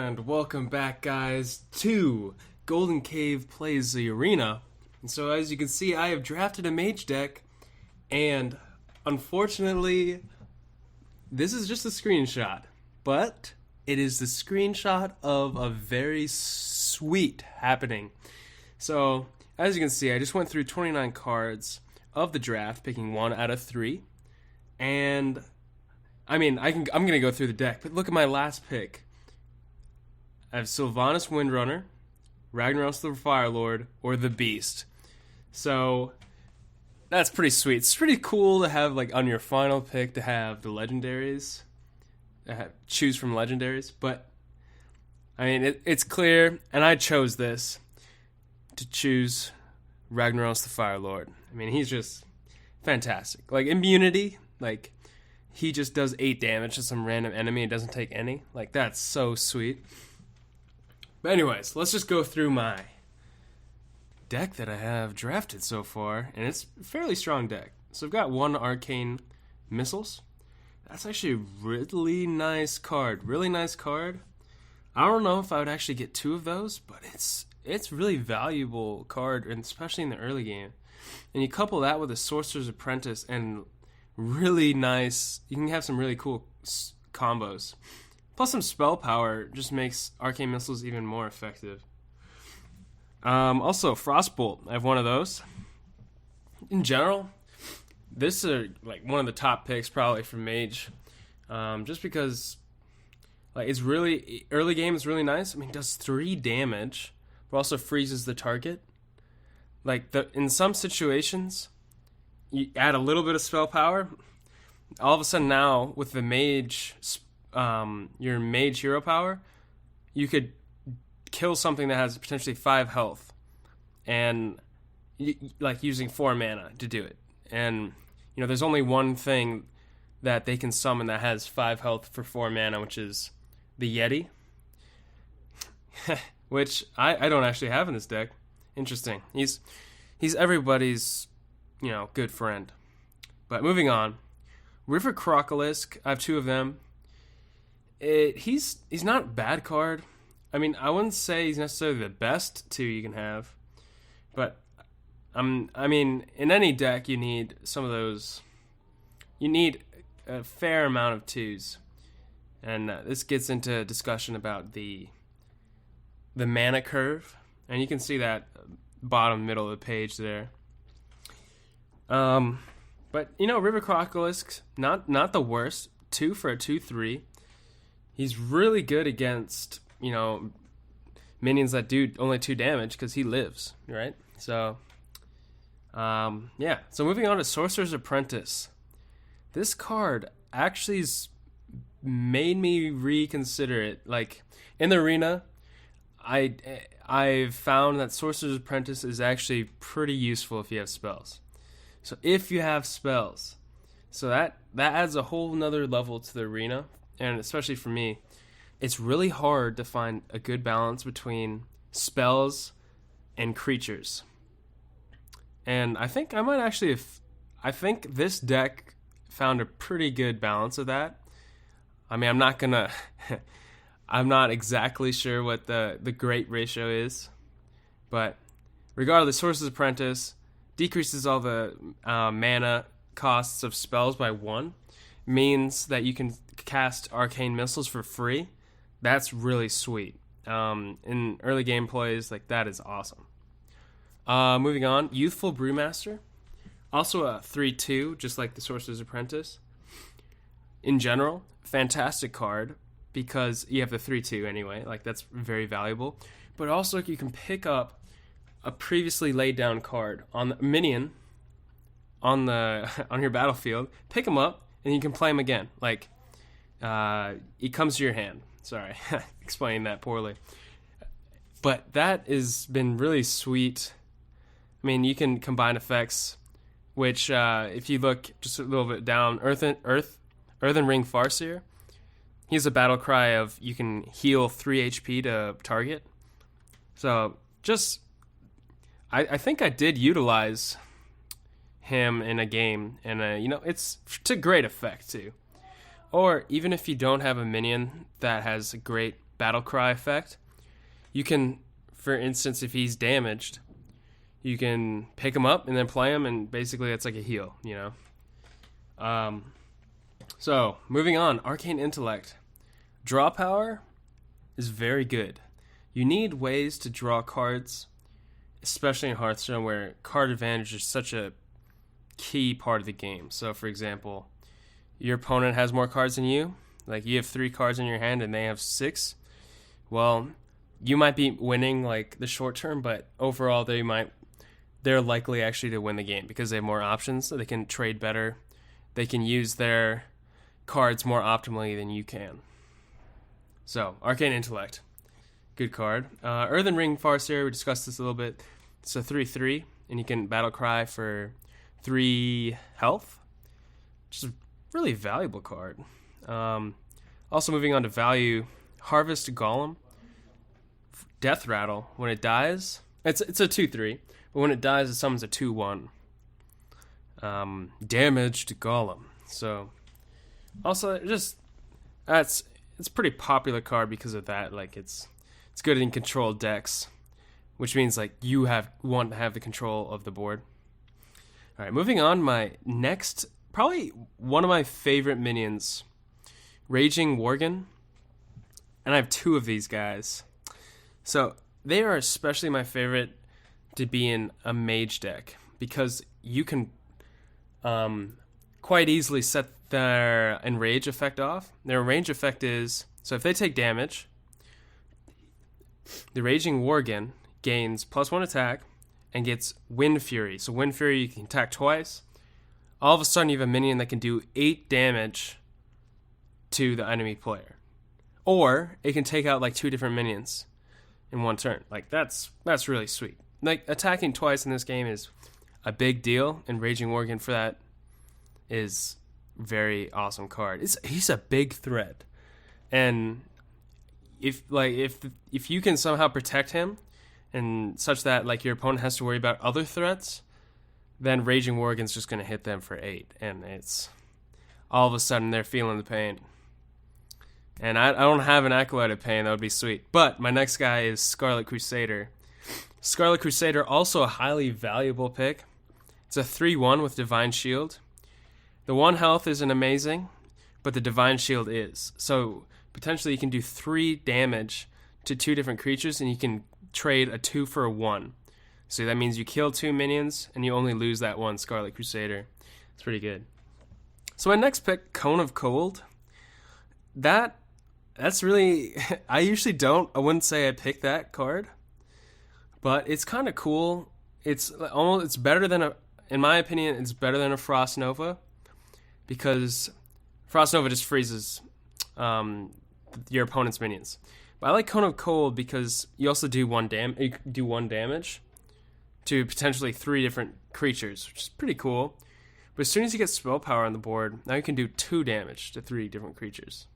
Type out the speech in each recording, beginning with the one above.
And welcome back, guys, to Golden Cave Plays the Arena. And so, as you can see, I have drafted a Mage deck, and unfortunately, this is just a screenshot, but it is the screenshot of a very sweet happening. So, as you can see, I just went through 29 cards of the draft, picking 1 out of 3, and I'm gonna go through the deck, but look at my last pick. I have Sylvanas Windrunner, Ragnaros the Firelord, or the Beast. So that's pretty sweet. It's pretty cool to have, like, on your final pick to have the legendaries, choose from legendaries. But I mean, it's clear, and I chose this to choose Ragnaros the Firelord. I mean, he's just fantastic. Like, immunity, like, he just does 8 damage to some random enemy and doesn't take any. Like, that's so sweet. But anyways, let's just go through my deck that I have drafted so far, and it's a fairly strong deck. So I've got 1 Arcane Missiles. That's actually a really nice card. Really nice card. I don't know if I would actually get 2 of those, but it's really valuable card, and especially in the early game. And you couple that with a Sorcerer's Apprentice and really nice, you can have some really cool combos. Plus some spell power just makes Arcane Missiles even more effective. Also, Frostbolt. I have 1 of those. In general, this is like one of the top picks probably for Mage. Just because, like, it's really, early game is really nice. I mean, it does 3 damage, but also freezes the target. Like, in some situations, you add a little bit of spell power. All of a sudden now, with the Mage, your Mage hero power, you could kill something that has potentially 5 health, and like using 4 mana to do it. And you know, there's only one thing that they can summon that has 5 health for 4 mana, which is the Yeti, which I don't actually have in this deck. Interesting. He's everybody's, you know, good friend. But moving on, River Crocolisk. I have 2 of them. He's not a bad card. I mean, I wouldn't say he's necessarily the best 2 you can have, but I mean, in any deck you need some of those. You need a fair amount of 2s, and this gets into a discussion about the mana curve, and you can see that bottom middle of the page there. But you know, River Crocolisk, not the worst. 2 for a 2/3. He's really good against, you know, minions that do only 2 damage because he lives, right? So, yeah. So moving on to Sorcerer's Apprentice. This card actually made me reconsider it. Like, in the arena, I've found that Sorcerer's Apprentice is actually pretty useful if you have spells. So if you have spells, so that adds a whole nother level to the arena. And especially for me, it's really hard to find a good balance between spells and creatures. And I think I might actually I think this deck found a pretty good balance of that. I mean, I'm not exactly sure what the great ratio is, but regardless, Sorcerer's Apprentice decreases all the mana costs of spells by 1, means that you can cast Arcane Missiles for free. That's really sweet. In early game plays, like, that is awesome. Moving on, Youthful Brewmaster. Also a 3/2, just like the Sorcerer's Apprentice. In general, fantastic card, because you have the 3/2 anyway. Like, that's very valuable. But also, you can pick up a previously laid down card on the minion on your battlefield. Pick him up, and you can play him again. Like, he comes to your hand. Sorry, explaining that poorly. But that has been really sweet. I mean, you can combine effects, which, if you look just a little bit down, Earthen Ring Farseer, he has a battle cry of you can heal 3 HP to target. So, just, I think I did utilize him in a game, and you know, it's to great effect too. Or even if you don't have a minion that has a great battle cry effect. You can, for instance, if he's damaged, you can pick him up and then play him, and basically it's like a heal, you know. So moving on, Arcane Intellect. Draw power is very good. You need ways to draw cards, especially in Hearthstone, where card advantage is such a key part of the game. So, for example, your opponent has more cards than you. Like, you have 3 cards in your hand and they have 6. Well, you might be winning, like, the short term, but overall they're likely actually to win the game because they have more options, so they can trade better. They can use their cards more optimally than you can. So, Arcane Intellect. Good card. Earthen Ring Farseer, we discussed this a little bit. It's a 3/3, and you can battle cry for 3 health, which is a really valuable card. Also moving on to value, Harvest Golem. Death Rattle. When it dies, it's a 2/3, but when it dies, it summons a 2/1. Damaged Golem. So, also, it's a pretty popular card because of that. Like, it's good in controlled decks, which means like you want to have the control of the board. All right, moving on. My next, probably one of my favorite minions, Raging Worgen, and I have 2 of these guys. So they are especially my favorite to be in a mage deck because you can quite easily set their enrage effect off. Their range effect is, so if they take damage, the Raging Worgen gains +1 attack and gets Wind Fury. So Wind Fury, you can attack twice. All of a sudden, you have a minion that can do 8 damage to the enemy player. Or it can take out like 2 different minions in one turn. Like, that's really sweet. Like, attacking twice in this game is a big deal, and Raging Worgen for that is very awesome card. He's a big threat. And if you can somehow protect him and such that like your opponent has to worry about other threats, then Raging Worgen's just going to hit them for 8, and it's all of a sudden they're feeling the pain. And I don't have an Acolyte of Pain. That would be sweet. But my next guy is Scarlet Crusader. Scarlet Crusader, also a highly valuable pick. It's a 3/1 with Divine Shield. The 1 health isn't amazing, but the Divine Shield is. So potentially you can do 3 damage to 2 different creatures, and you can trade a 2 for a 1. So that means you kill 2 minions, and you only lose that 1 Scarlet Crusader. It's pretty good. So my next pick, Cone of Cold. That's really... I wouldn't say I picked that card, but it's kind of cool. It's better than in my opinion, it's better than a Frost Nova, because Frost Nova just freezes your opponent's minions. But I like Cone of Cold because you also do 1 damage to potentially 3 different creatures, which is pretty cool. But as soon as you get spell power on the board, now you can do 2 damage to 3 different creatures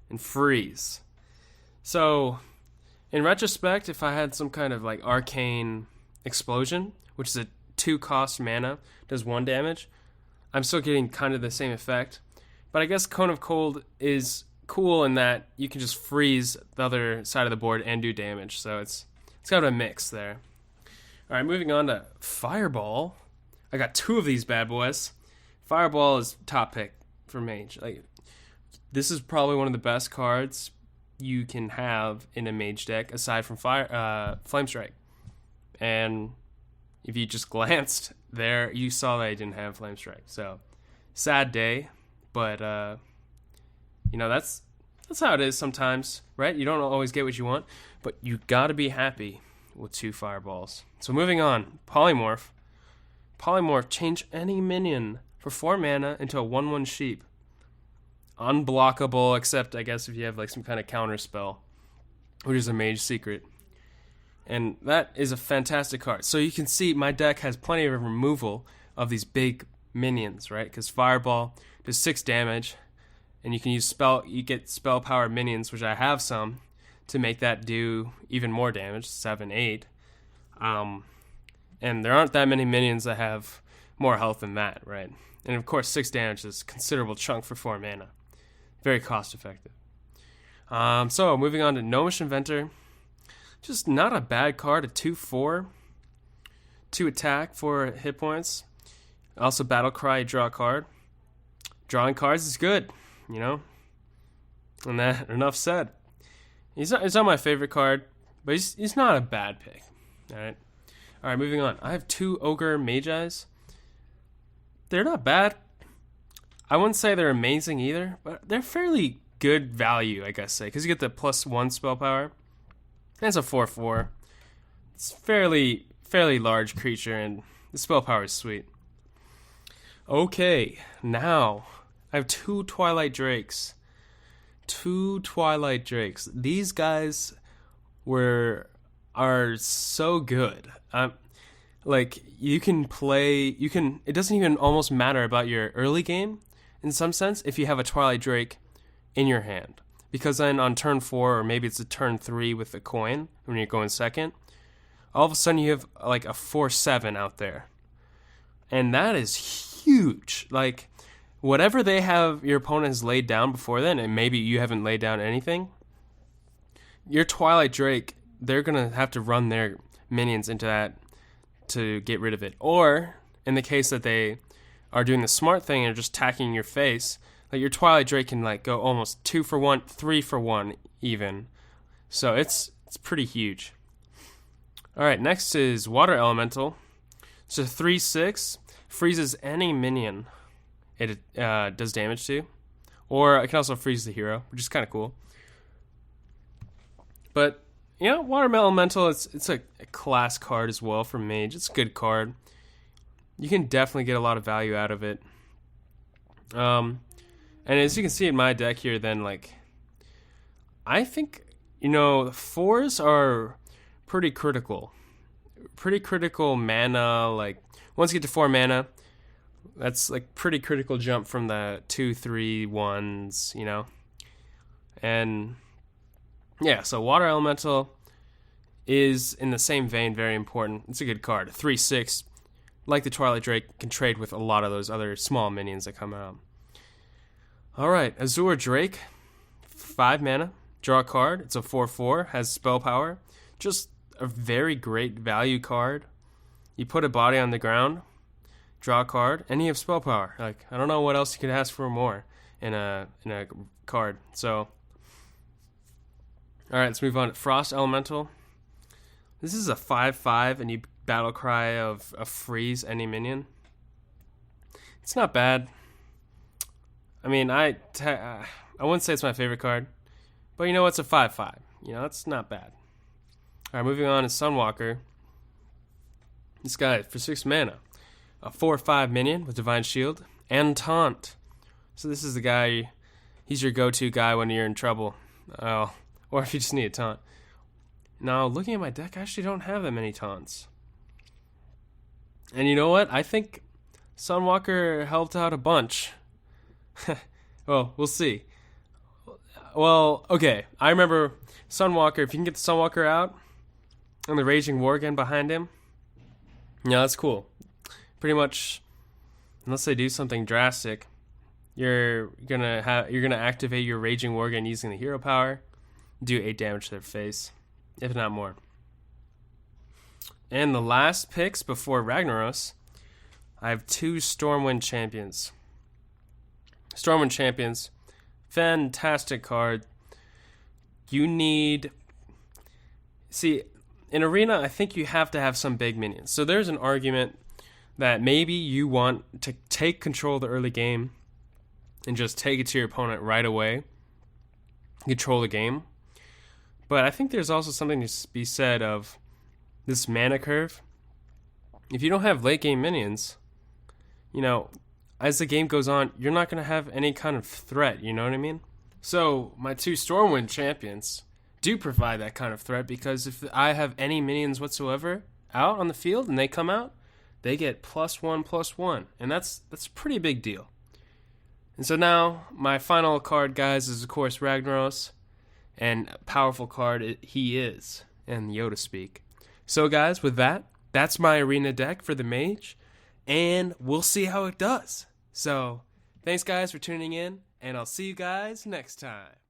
and freeze. So in retrospect, if I had some kind of like Arcane Explosion, which is a 2-cost mana, does 1 damage, I'm still getting kind of the same effect. But I guess Cone of Cold is cool in that you can just freeze the other side of the board and do damage. So it's kind of a mix there. All right, moving on to Fireball. I got 2 of these bad boys. Fireball is top pick for Mage. Like, this is probably one of the best cards you can have in a Mage deck aside from Flame Strike. And if you just glanced there, you saw that I didn't have Flame Strike. So, sad day, but that's how it is sometimes, right? You don't always get what you want, but you gotta be happy with 2 fireballs. So moving on, Polymorph. Polymorph, change any minion for 4 mana into a 1/1 sheep. Unblockable, except I guess if you have like some kind of counter spell, which is a Mage secret. And that is a fantastic card. So you can see my deck has plenty of removal of these big minions, right? Because Fireball does 6 damage, and you can you get spell power minions, which I have some, to make that do even more damage, 7, 8. And there aren't that many minions that have more health than that, right? And of course, 6 damage is a considerable chunk for 4 mana. Very cost effective. So moving on to Gnomish Inventor. Just not a bad card. A 2/4. 2 attack, 4 hit points. Also Battle Cry, draw a card. Drawing cards is good, you know. And that, enough said. He's not my favorite card, but he's not a bad pick. Alright, moving on. I have 2 Ogre Magi. They're not bad. I wouldn't say they're amazing either, but they're fairly good value, I guess, because you get the +1 spell power. And it's a 4/4. It's fairly large creature, and the spell power is sweet. Okay, now I have 2 Twilight Drakes. 2 Twilight Drakes. These guys are so good. Like you can play. It doesn't even almost matter about your early game, in some sense, if you have a Twilight Drake in your hand, because then on turn 4, or maybe it's a turn 3 with the coin when you're going second, all of a sudden you have like a 4/7 out there, and that is huge. Like whatever they have, your opponent has laid down before then, and maybe you haven't laid down anything. Your Twilight Drake, they're gonna have to run their minions into that to get rid of it, or in the case that they are doing the smart thing and just attacking your face, like your Twilight Drake can like go almost 2 for 1, 3 for 1 even. So it's pretty huge. All right, next is Water Elemental. It's a 3/6, freezes any minion it does damage to, or it can also freeze the hero, which is kind of cool. But Water Elemental, it's a class card as well for Mage. It's a good card. You can definitely get a lot of value out of it. And as you can see in my deck here, then like I think the 4s are pretty critical mana. Like once you get to 4 mana, that's like pretty critical jump from the 2, 3, 1s, and yeah. So Water Elemental is in the same vein, very important. It's a good card. 3/6, like the Twilight Drake, can trade with a lot of those other small minions that come out. All right, Azure Drake, 5 mana, draw a card. It's a 4/4, has spell power. Just a very great value card. You put a body on the ground, draw a card, and you have spell power. Like I don't know what else you could ask for more in a card. So, all right, let's move on to Frost Elemental. This is a 5/5, and you Battle Cry of a freeze any minion. It's not bad. I mean, I wouldn't say it's my favorite card, but it's a 5/5. It's not bad. All right, moving on to Sunwalker. This guy, for 6 mana, a 4/5 minion with Divine Shield and Taunt. So this is the guy, he's your go-to guy when you're in trouble. Or if you just need a taunt. Now, looking at my deck, I actually don't have that many taunts. And you know what? I think Sunwalker helped out a bunch. Well, we'll see. Well, okay. I remember Sunwalker, if you can get the Sunwalker out and the Raging Worgen behind him, that's cool. Pretty much, unless they do something drastic, you're gonna activate your Raging Worgen using the hero power, do 8 damage to their face, if not more. And the last picks before Ragnaros, I have 2 Stormwind Champions. Stormwind Champions, fantastic card. In Arena, I think you have to have some big minions. So there's an argument that maybe you want to take control of the early game and just take it to your opponent right away, control the game. But I think there's also something to be said of this mana curve. If you don't have late game minions, as the game goes on, you're not going to have any kind of threat, you know what I mean? So my 2 Stormwind Champions do provide that kind of threat, because if I have any minions whatsoever out on the field and they come out, they get +1/+1, and that's a pretty big deal. And so now my final card, guys, is of course Ragnaros, and a powerful card he is, in Yoda speak. So guys, with that, that's my arena deck for the Mage, and we'll see how it does. So thanks guys for tuning in, and I'll see you guys next time.